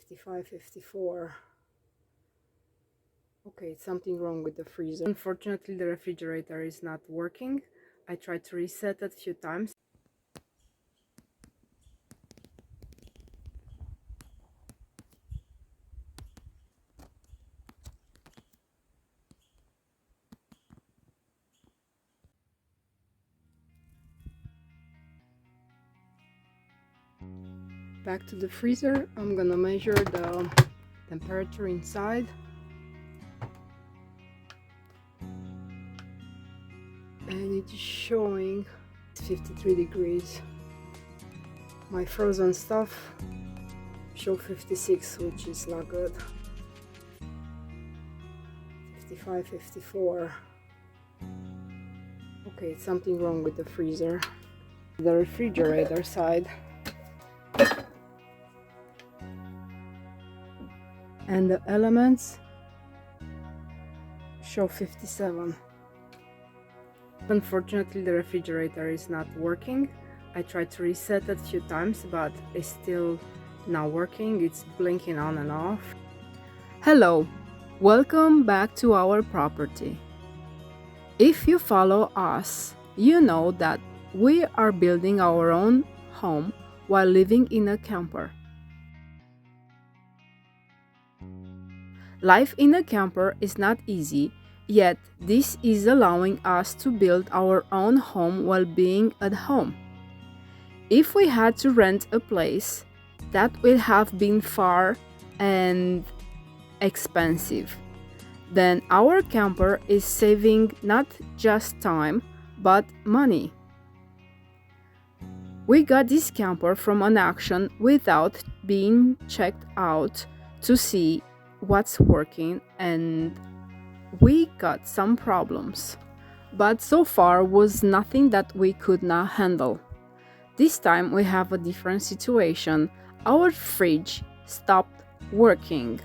55, 54. Okay, something wrong with the freezer. Unfortunately, the refrigerator is not working. I tried to reset it a few times. Back to the freezer. I'm gonna measure the temperature inside. And it's showing 53 degrees. My frozen stuff show 56, which is not good. 55, 54. Okay, something wrong with the freezer. The refrigerator side. And the elements show 57. Unfortunately, the refrigerator is not working. I tried to reset it a few times, but it's still not working. It's blinking on and off. Hello, welcome back to our property. If you follow us, you know that we are building our own home while living in a camper. Life in a camper is not easy, yet this is allowing us to build our own home while being at home. If we had to rent a place, that would have been far and expensive. Then our camper is saving not just time, but money. We got this camper from an auction without being checked out to see what's working, and we got some problems, but so far was nothing that we could not handle. This time we have a different situation. Our fridge stopped working.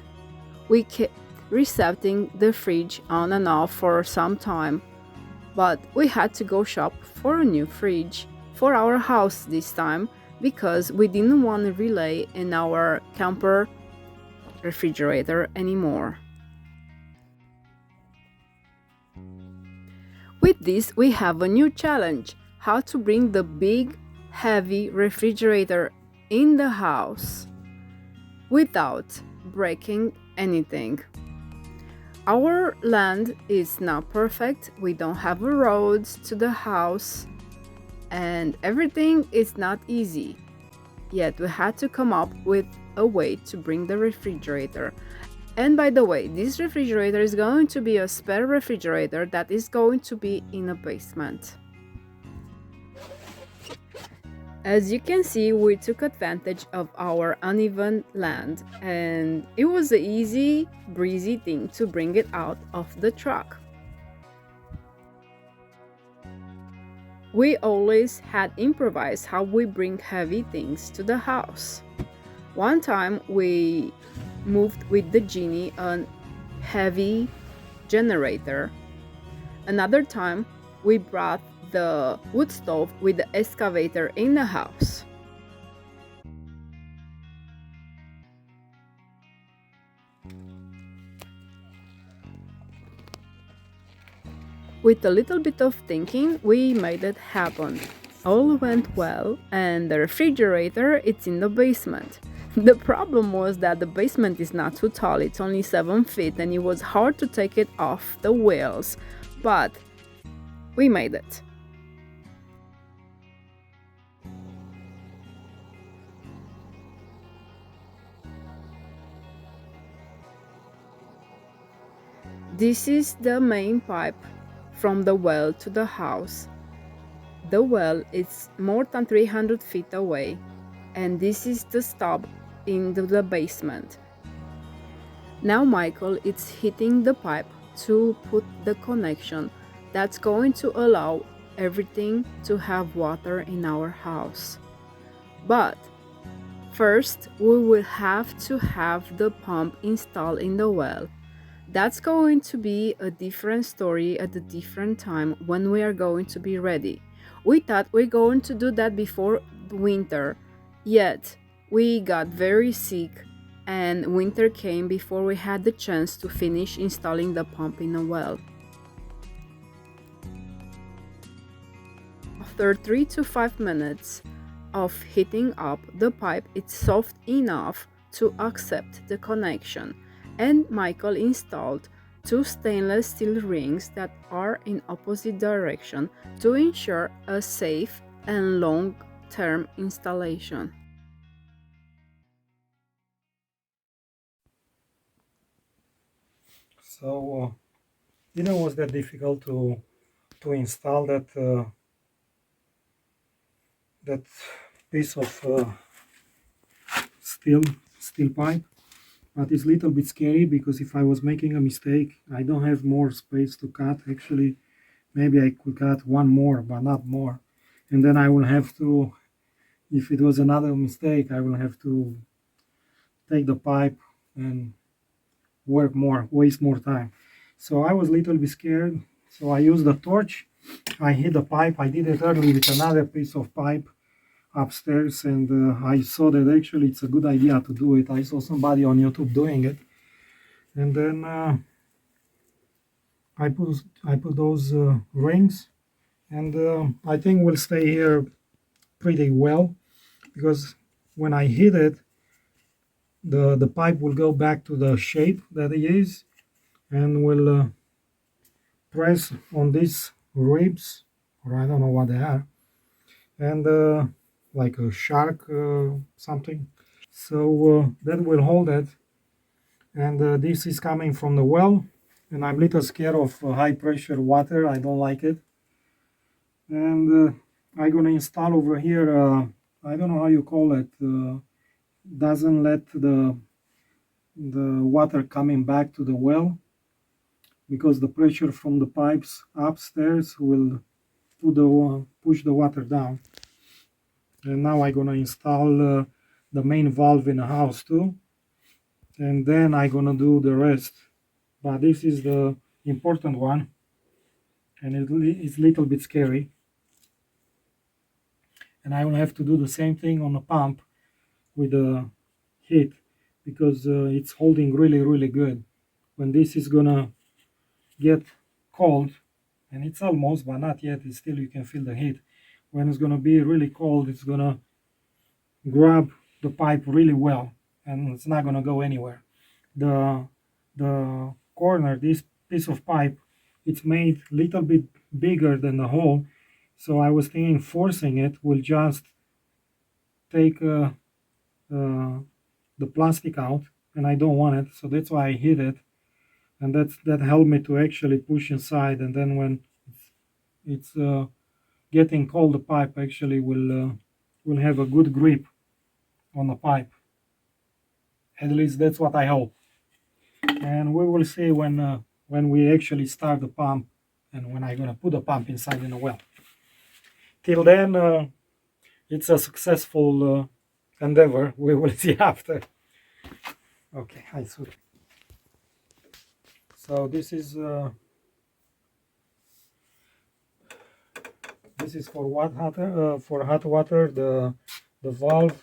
We kept resetting the fridge on and off for some time, but we had to go shop for a new fridge for our house this time because we didn't want to rely in our camper refrigerator anymore. With this, we have a new challenge: how to bring the big, heavy refrigerator in the house without breaking anything. Our land is not perfect. We don't have a road to the house, and everything is not easy. Yet we had to come up with a way to bring the refrigerator. And by the way, this refrigerator is going to be a spare refrigerator that is going to be in a basement. As you can see, we took advantage of our uneven land, and it was an easy, breezy thing to bring it out of the truck. We always had improvised how we bring heavy things to the house. One time we moved with the genie a heavy generator. Another time we brought the wood stove with the excavator in the house. With a little bit of thinking, we made it happen. All went well, and the refrigerator is in the basement. The problem was that the basement is not too tall, it's only 7 feet, and it was hard to take it off the wheels, but we made it. This is the main pipe from the well to the house. The well is more than 300 feet away, and this is the stop in the basement. Now Michael is hitting the pipe to put the connection that's going to allow everything to have water in our house. But first, we will have to have the pump installed in the well. That's going to be a different story at a different time when we are going to be ready. We thought we're going to do that before winter, yet we got very sick and winter came before we had the chance to finish installing the pump in a well. After 3 to 5 minutes of heating up, the pipe is soft enough to accept the connection, and Michael installed two stainless steel rings that are in opposite direction to ensure a safe and long-term installation. So didn't was that difficult to install that piece of steel steel pipe, but it's a little bit scary because if I was making a mistake, I don't have more space to cut. Actually, maybe I could cut one more, but not more, and then I will have to, if it was another mistake, I will have to take the pipe and work more, waste more time. So I was a little bit scared. So I used the torch. I hit the pipe. I did it early with another piece of pipe upstairs, and I saw that actually it's a good idea to do it. I saw somebody on YouTube doing it, and then I put those rings, and I think we'll stay here pretty well because when I hit it, the pipe will go back to the shape that it is, and will press on these ribs, or I don't know what they are, and like a shark something. So that will hold it, and this is coming from the well, and I'm a little scared of high pressure water. I don't like it, and I'm gonna install over here. I don't know how you call it. Doesn't let the water coming back to the well because the pressure from the pipes upstairs will push the water down. And now I'm gonna install the main valve in the house too, and then I'm gonna do the rest. But this is the important one, and it's a little bit scary. And I will have to do the same thing on the pump with the heat because it's holding really good. When this is gonna get cold, and it's almost, but not yet, it's still you can feel the heat. When it's gonna be really cold, it's gonna grab the pipe really well, and it's not gonna go anywhere. The corner, this piece of pipe, it's made a little bit bigger than the hole, so I was thinking forcing it will just take the plastic out, and I don't want it, so that's why I hit it, and that helped me to actually push inside, and then when it's getting cold, the pipe actually will have a good grip on the pipe. At least that's what I hope. And we will see when we actually start the pump and when I'm gonna put the pump inside in the well. Till then, it's a successful endeavor. We will see after. Okay, I see. So this is for water, for hot water. The valve.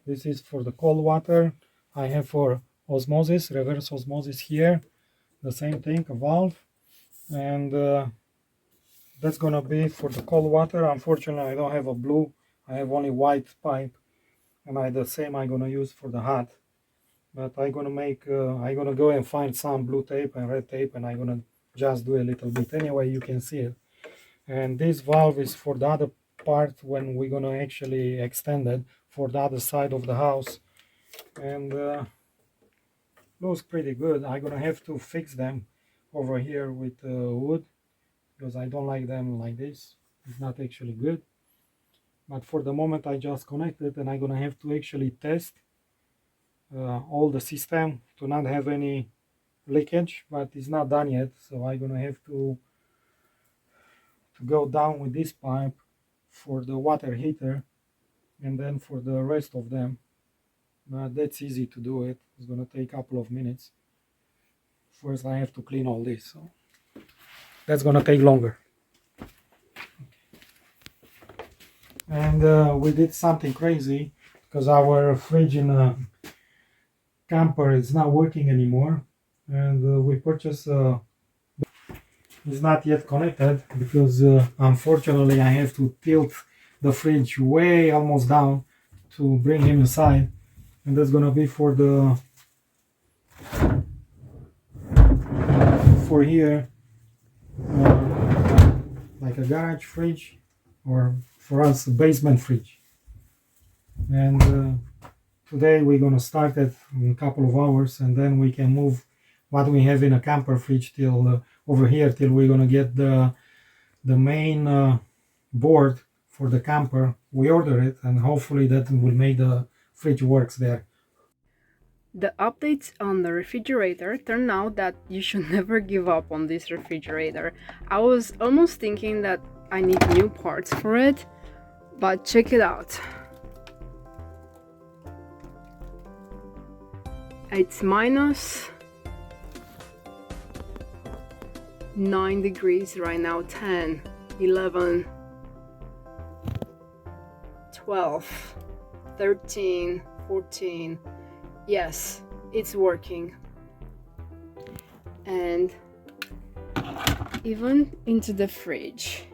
This is for the cold water. I have for osmosis, reverse osmosis here. The same thing, a valve, and that's gonna be for the cold water. Unfortunately, I don't have a blue. I have only white pipe, and the same I'm gonna use for the hot. But I'm gonna go and find some blue tape and red tape, and I'm gonna just do a little bit. Anyway, you can see it. And this valve is for the other part when we're gonna actually extend it for the other side of the house. And looks pretty good. I'm gonna have to fix them over here with wood because I don't like them like this. It's not actually good. But for the moment I just connected, and I'm gonna have to actually test all the system to not have any leakage, but it's not done yet, so I'm gonna have to go down with this pipe for the water heater and then for the rest of them. But that's easy to do it. It's gonna take a couple of minutes. First I have to clean all this, so that's gonna take longer. And we did something crazy because our fridge in camper is not working anymore, and we purchased. It's not yet connected because unfortunately I have to tilt the fridge way almost down to bring him inside, and that's gonna be for the for here, like a garage fridge, or for us a basement fridge. And today we're gonna start it in a couple of hours, and then we can move what we have in a camper fridge till over here till we're gonna get the main board for the camper. We order it, and hopefully that will make the fridge works there. The updates on the refrigerator turn out that you should never give up on this refrigerator. I was almost thinking that I need new parts for it, but check it out. It's minus 9 degrees right now, 10, 11, 12, 13, 14. Yes, it's working. And even into the fridge.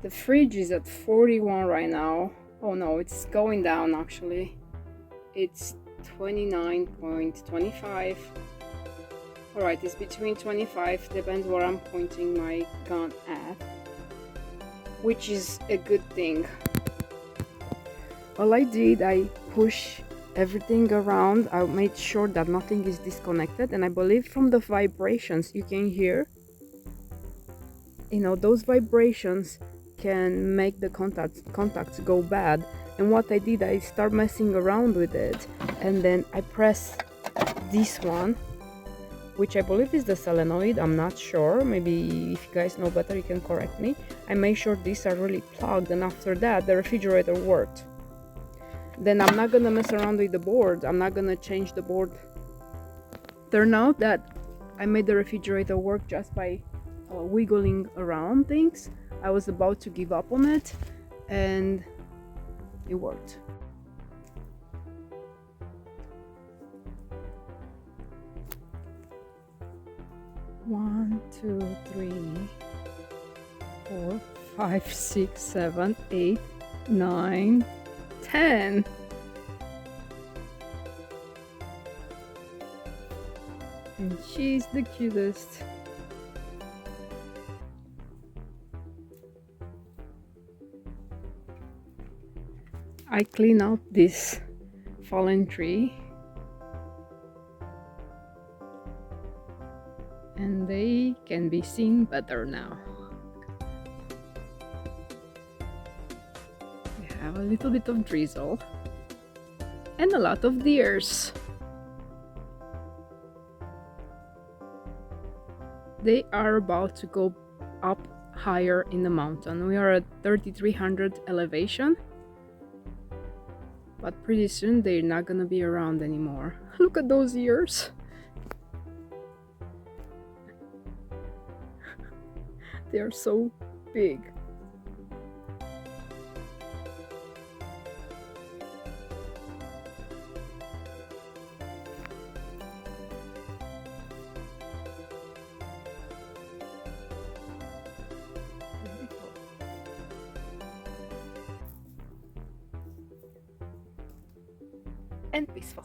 The fridge is at 41 right now. Oh no, it's going down actually. It's 29.25. Alright, it's between 25, depends where I'm pointing my gun at, which is a good thing. All I did, I push everything around. I made sure that nothing is disconnected, and I believe from the vibrations you can hear, those vibrations can make the contacts go bad. And what I did, I start messing around with it, and then I press this one, which I believe is the solenoid. I'm not sure, maybe if you guys know better you can correct me. I made sure these are really plugged, and after that the refrigerator worked. Then I'm not gonna mess around with the board. I'm not gonna change the board. Turned out that I made the refrigerator work just by wiggling around things. I was about to give up on it, and it worked. One, two, three, 4, 5, 6, 7, 8, 9, 10. And she's the cutest. I clean out this fallen tree, and they can be seen better now. We have a little bit of drizzle and a lot of deers. They are about to go up higher in the mountain. We are at 3,300 elevation, but pretty soon they're not gonna be around anymore. Look at those ears. They are so big. And peaceful.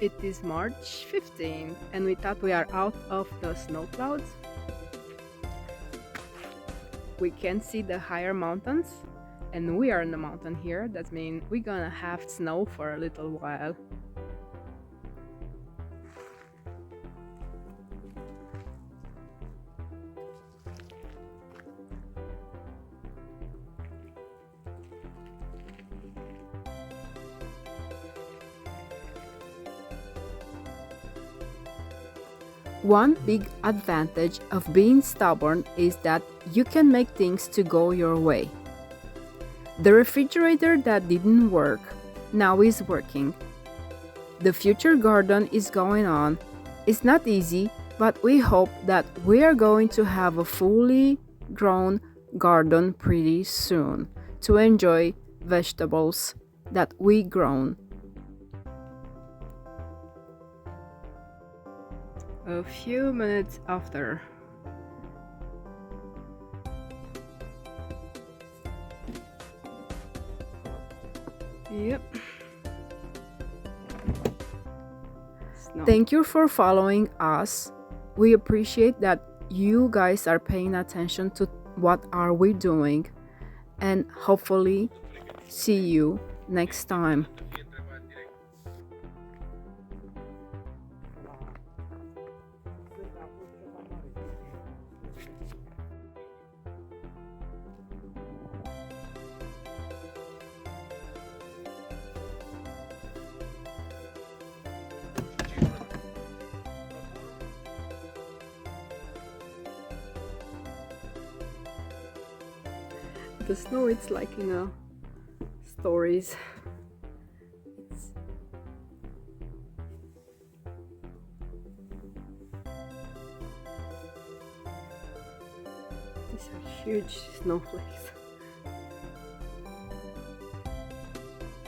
It is March 15, and we thought we are out of the snow clouds. We can see the higher mountains, and we are in the mountain here. That means we're gonna have snow for a little while. One big advantage of being stubborn is that you can make things to go your way. The refrigerator that didn't work now is working. The future garden is going on. It's not easy, but we hope that we are going to have a fully grown garden pretty soon to enjoy vegetables that we grown. A few minutes after. Yep. Snow. Thank you for following us. We appreciate that you guys are paying attention to what are we doing, and hopefully see you next time. The snow, it's like stories. These are huge snowflakes.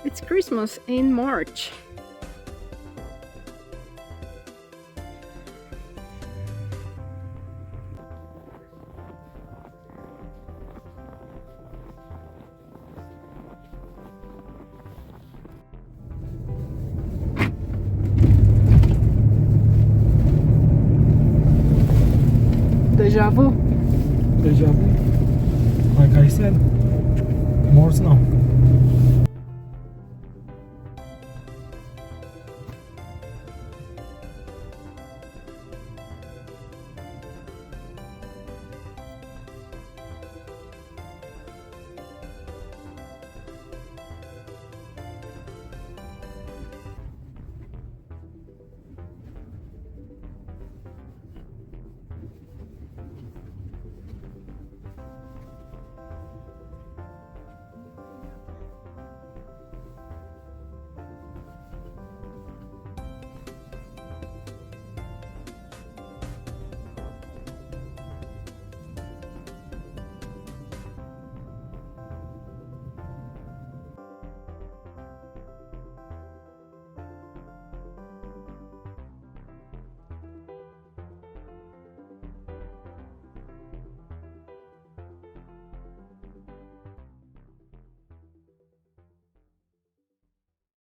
It's Christmas in March. Deja vu. Deja vu. Like I said, more snow.